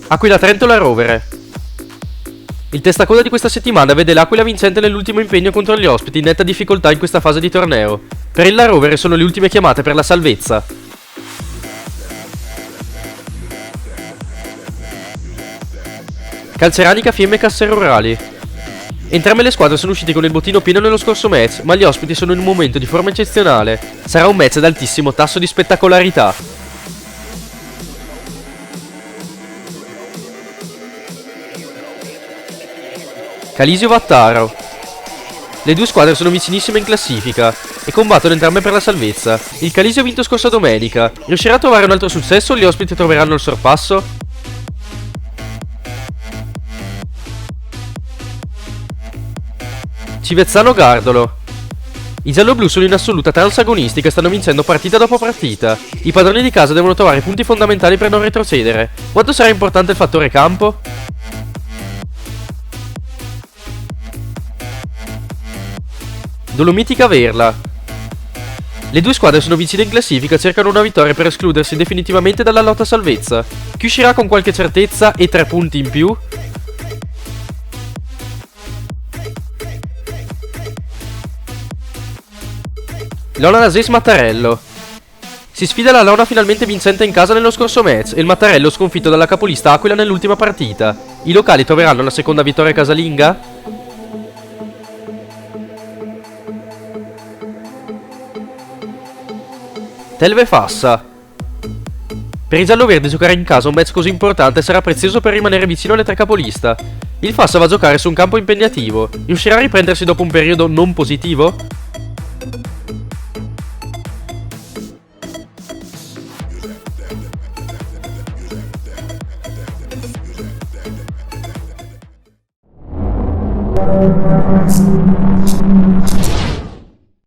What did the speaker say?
Aquila Trentola Rovere. Il testacoda di questa settimana vede l'Aquila vincente nell'ultimo impegno contro gli ospiti in netta difficoltà in questa fase di torneo. Per il La Rovere sono le ultime chiamate per la salvezza. Calceranica Fiemme Casse Rurali. Entrambe le squadre sono uscite con il bottino pieno nello scorso match, ma gli ospiti sono in un momento di forma eccezionale. Sarà un match ad altissimo tasso di spettacolarità. Calisio Vattaro. Le due squadre sono vicinissime in classifica e combattono entrambe per la salvezza. Il Calisio ha vinto scorsa domenica. Riuscirà a trovare un altro successo o gli ospiti troveranno il sorpasso? Civezzano Gardolo. I gialloblu sono in assoluta trance agonistica e stanno vincendo partita dopo partita. I padroni di casa devono trovare punti fondamentali per non retrocedere. Quanto sarà importante il fattore campo? Dolomitica Verla. Le due squadre sono vicine in classifica e cercano una vittoria per escludersi definitivamente dalla lotta salvezza. Chi uscirà con qualche certezza e 3 punti in più? Lona Nases Mattarello. Si sfida la Lona finalmente vincente in casa nello scorso match e il Mattarello sconfitto dalla capolista Aquila nell'ultima partita. I locali troveranno la seconda vittoria casalinga? Telve Fassa. Per i gialloverdi giocare in casa un match così importante sarà prezioso per rimanere vicino alle 3 capolista. Il Fassa va a giocare su un campo impegnativo. Riuscirà a riprendersi dopo un periodo non positivo?